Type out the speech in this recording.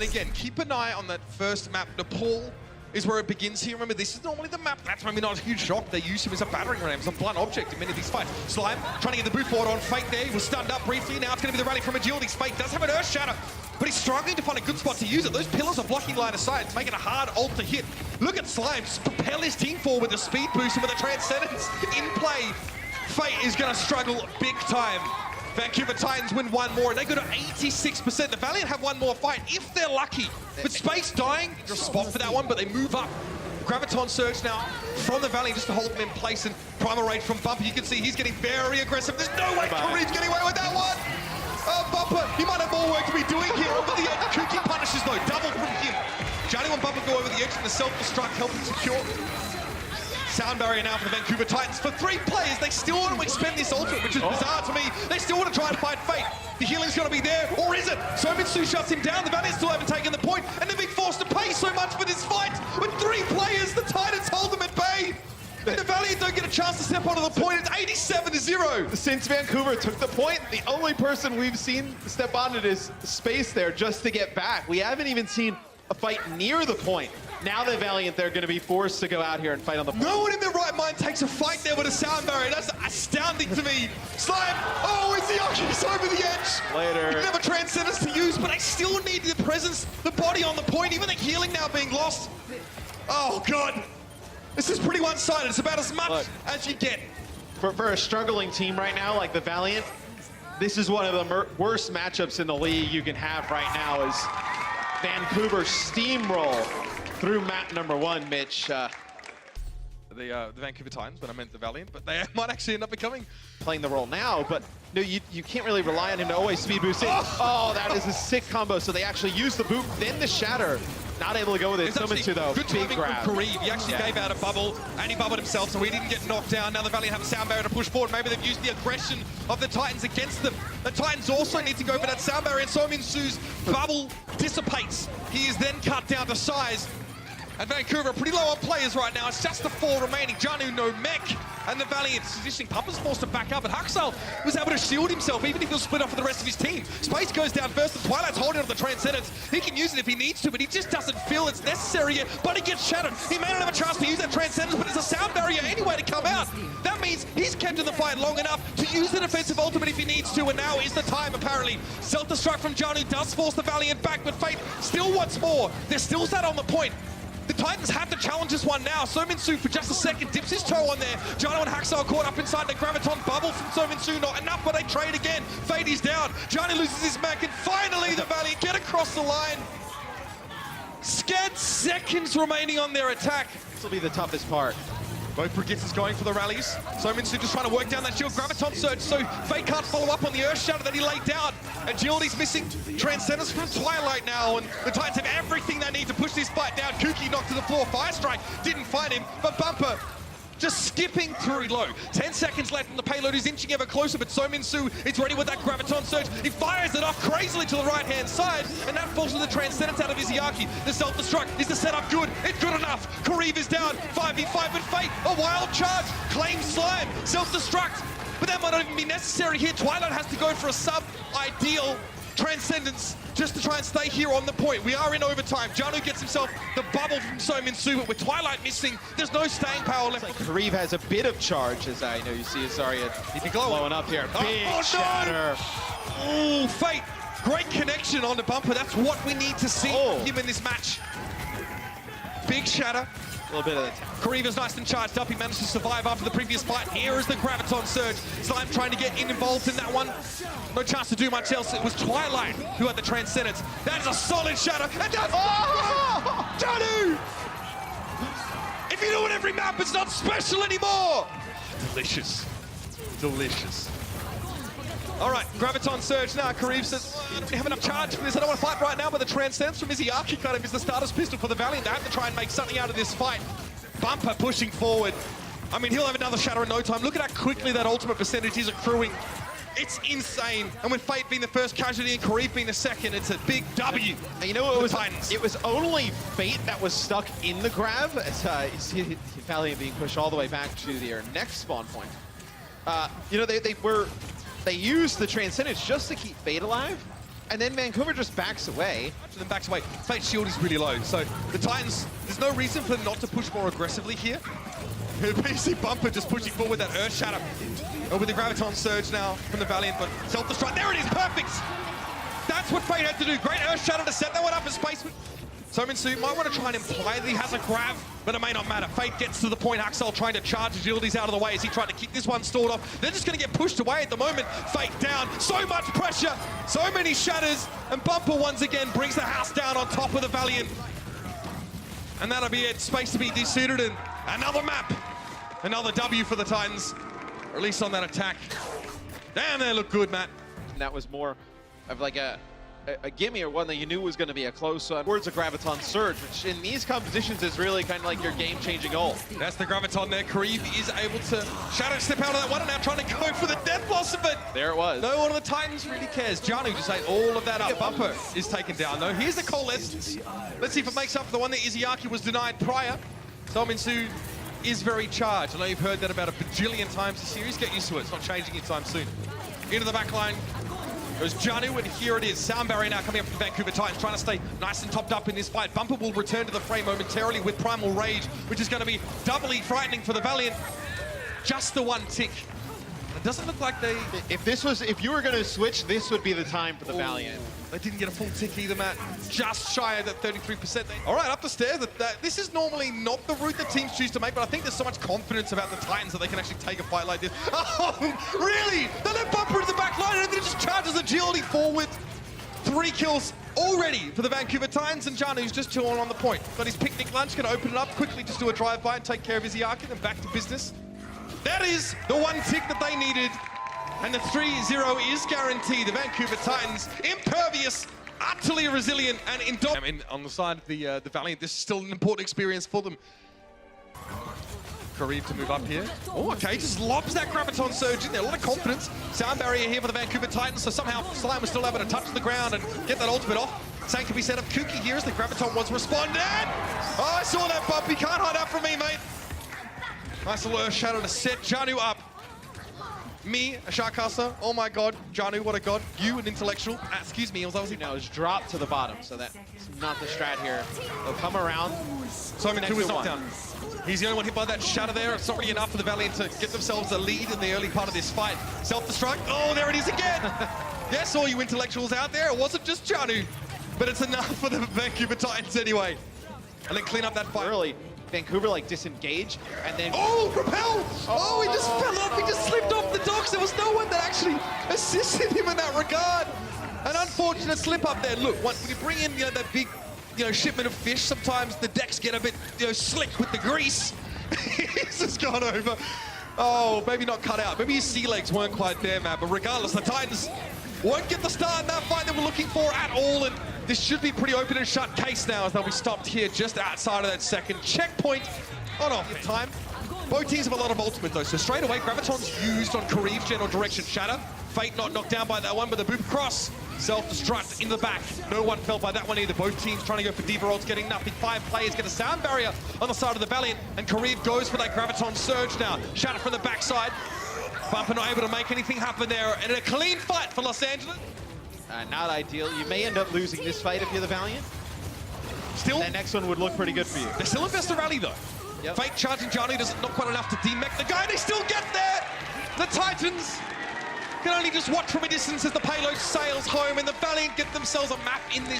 Again, keep an eye on that first map. Nepal is where it begins here. Remember, this is normally the map. That's maybe not a huge shock. They use him as a battering ram, as a blunt object in many of these fights. Slime trying to get the boot forward on Fate there. He was stunned up briefly. Now it's going to be the rally from Agility. Fate does have an Earth Shatter, but he's struggling to find a good spot to use it. Those pillars are blocking line of sight. It's making a hard ult to hit. Look at Slime just propel his team forward with a speed boost and with a Transcendence in play. Fate is going to struggle big time. Vancouver Titans win one more, and they go to 86%. The Valiant have one more fight, if they're lucky. But Space dying, just spot for that one, but they move up. Graviton Surge now from the Valiant just to hold them in place, and Primal Rage from Bumper. You can see he's getting very aggressive. There's no way Kareem's getting away with that one. Bumper, he might have more work to be doing here. Over the edge, Kuki punishes though, double from him. Johnny and Bumper go over the edge, and the self-destruct helping secure. Sound barrier now for the Vancouver Titans. For 3 players, they still want to expend this ultimate, which is bizarre to me. They still want to try and fight Fate. The healing's got to be there, or is it? Somitsu shuts him down. The Valiant still haven't taken the point, and they're being forced to pay so much for this fight. With 3 players, the Titans hold them at bay. And the Valiant don't get a chance to step onto the point. It's 87-0. Since Vancouver took the point, the only person we've seen step on it is Space there just to get back. We haven't even seen a fight near the point. Now the Valiant, they're going to be forced to go out here and fight on the point. No one in their right mind takes a fight there with a sound barrier. That's astounding to me. Slime, oh, Izyaki's over the edge. Later. He didn't have a Transcendence to use, but they still need the presence, the body on the point, even the healing now being lost. Oh, God. This is pretty one-sided. It's about as much as you get. For a struggling team right now, like the Valiant, this is one of the worst matchups in the league you can have right now is Vancouver steamroll through map number 1, Mitch. The Vancouver Titans, but I meant the Valiant, but they might actually end up becoming playing the role now, but no, you can't really rely on him to always speed boost in. Oh, that is a sick combo. So they actually use the boot, then the shatter. Not able to go with it. Somitsu though, good big timing grab. from Kareem. He actually gave out a bubble, and he bubbled himself, so he didn't get knocked down. Now the Valiant have a sound barrier to push forward. Maybe they've used the aggression of the Titans against them. The Titans also need to go for that sound barrier, and Somitsu's bubble dissipates. He is then cut down to size. And Vancouver are pretty low on players right now. It's just the 4 remaining. Janu, no mech. And the Valiant positioning. Pumper's forced to back up, and Huxal was able to shield himself, even if he was split off with the rest of his team. Space goes down first, and Twilight's holding on to the Transcendence. He can use it if he needs to, but he just doesn't feel it's necessary yet. But he gets shattered. He may not have a chance to use that Transcendence, but it's a sound barrier anyway to come out. That means he's kept in the fight long enough to use the defensive ultimate if he needs to, and now is the time, apparently. Self-destruct from Janu does force the Valiant back, but Fate still wants more. They're still sat on the point. The Titans have to challenge this one now. Somitsu for just a second dips his toe on there. Jano and Haxal caught up inside the Graviton bubble from Somitsu. Not enough, but they trade again. Fate is down. Johnny loses his mech, and finally the Valiant get across the line. Scant seconds remaining on their attack. This will be the toughest part. Both Brigittes is going for the rallies. Somitsu just trying to work down that shield. Graviton Surge, so Fate can't follow up on the Earth Shatter that he laid down. Agility's missing. Transcendence from Twilight now, and the Titans have everything they need to push this fight down. Kuki knocked to the floor. Fire Strike didn't find him, but Bumper just skipping through low. 10 seconds left, and the payload is inching ever closer, but Somitsu is ready with that Graviton Surge. He fires it off crazily to the right-hand side, and that falls with the Transcendence out of Izayaki. The self-destruct, is the setup good? It's good enough. Kareev is down, 5v5, but Fate, a wild charge, claims Slime, self-destruct, but that might not even be necessary here. Twilight has to go for a sub-ideal Transcendence just to try and stay here on the point. We are in overtime. Janu gets himself the bubble from Somitsu, but with Twilight missing, there's no staying power left. Like Kareev has a bit of charge, as I know you see Azaria blowing up here. Big shatter. Oh, Fate. Great connection on the Bumper. That's what we need to see him in this match. Big shatter. A little bit of that. Kareev is nice and charged up. He managed to survive after the previous fight. Here is the Graviton Surge. Slime trying to get involved in that one. No chance to do much else. It was Twilight who had the Transcendence. That is a solid shatter. And that's Janu! If you do it every map, it's not special anymore. Delicious. Delicious. All right, Graviton Surge now. Kareev says, I don't have enough charge for this. I don't want to fight right now, but the Transcendence from Izayaki kind of is the starter's pistol for the Valiant. They have to try and make something out of this fight. Bumper pushing forward. I mean, he'll have another shatter in no time. Look at how quickly that ultimate percentage is accruing. It's insane. And with Fate being the first casualty and Kareev being the second, it's a big W. And you know what, it was only Fate that was stuck in the grab. You see Valiant being pushed all the way back to their next spawn point. You know, they used the Transcendence just to keep Fate alive, And then Vancouver just backs away. And then backs away. Fate's shield is really low, so the Titans, there's no reason for them not to push more aggressively here. PC Bumper just pushing forward that Earth Shatter. With the Graviton Surge now from the Valiant, but self-destruct. There it is, perfect! That's what Fate had to do. Great Earth Shatter to set that one up in space. So Minsu might want to try and imply that he has a grab, but it may not matter. Fate gets to the point. Axel trying to charge agilities out of the way as he tried to keep this one stalled off. They're just going to get pushed away at the moment. Fate down. So much pressure. So many shatters. And Bumper once again brings the house down on top of the Valiant. And that'll be it. Space to be desuited and another map. Another W for the Titans. Or at least on that attack. Damn, they look good, Matt. That was more of like a gimme, or one that you knew was going to be a close one. Words of Graviton Surge, which in these compositions is really kind of like your game-changing ult. That's the Graviton there. Kareev is able to shadow step out of that one and now trying to go for the Death Blossom, but there it was. no one of the Titans really cares. Janu just ate all of that up. Bumper is taken down though. Here's the Coalescence. Let's see if it makes up for the one that Izayaki was denied prior. Solminsu is very charged. I know you've heard that about a bajillion times this series. Get used to it. It's not changing anytime soon. Into the back line goes Janu, and here it is. Sound barrier now coming up from Vancouver Titans, trying to stay nice and topped up in this fight. Bumper will return to the frame momentarily with Primal Rage, which is going to be doubly frightening for the Valiant. Just the one tick. It doesn't look like they... If you were going to switch, this would be the time for the Valiant. They didn't get a full tick either, Matt. Just shy of that 33%. All right, up the stairs. This is normally not the route that teams choose to make, but I think there's so much confidence about the Titans that they can actually take a fight like this. Oh, really? They let Bumper into the back line and then it just charges agility forward. 3 kills already for the Vancouver Titans, and Janu's just chilling on the point. Got his picnic lunch, gonna open it up, quickly just do a drive-by and take care of his Izayaki, and back to business. That is the one tick that they needed. And the 3-0 is guaranteed. The Vancouver Titans, impervious, utterly resilient, and indomitable. I mean, on the side of the Valiant, this is still an important experience for them. Kareev to move up here. Oh, okay, just lobs that Graviton Surge in there. A lot of confidence. Sound barrier here for the Vancouver Titans, so somehow Slime was still able to touch the ground and get that ultimate off. Same can be said of Kuki here as the Graviton was responded. Oh, I saw that bump. You can't hide out from me, mate. Nice little Earth Shadow to set Janu up. Me, a Sharkcaster. Oh my god. Janu, what a god. You, an intellectual. Excuse me, I was obviously... Now it's dropped to the bottom, so that's not the strat here. They'll come around. Simon Two is knocked down. He's the only one hit by that shatter there. It's not really enough for the Valiant to get themselves a lead in the early part of this fight. Self-destruct. Oh, there it is again. Yes, all you intellectuals out there. It wasn't just Janu, but it's enough for the Vancouver Titans anyway. And then clean up that fight. Early, Vancouver like disengage, and then... Oh, propel! Oh, he just fell off. He just slipped off the docks. There was no one that actually assisted him in that regard. An unfortunate slip up there. Look, when you bring in that big shipment of fish, sometimes the decks get a bit slick with the grease. He's just gone over. Oh, maybe not cut out. Maybe his sea legs weren't quite there, man. But regardless, the Titans won't get the start in that fight that we're looking for at all. And this should be pretty open and shut case now, as they'll be stopped here just outside of that second checkpoint on off time. Both teams have a lot of ultimate though, so straight away Graviton's used on Kareev's general direction shatter. Fate not knocked down by that one, but the boop cross. Self-destruct in the back. No one felt by that one either. Both teams trying to go for Diva ults, getting nothing. 5 players get a sound barrier on the side of the Valiant, and Kareev goes for that Graviton Surge now. Shatter from the backside. Bumper not able to make anything happen there, and a clean fight for Los Angeles. Not ideal. You may end up losing this fight if you're the Valiant. Still, that next one would look pretty good for you. They're still in best of rally though. Yep. Fate charging Johnny doesn't not quite enough to demech the guy. They still get there. The Titans can only just watch from a distance as the payload sails home, and the Valiant get themselves a map in this.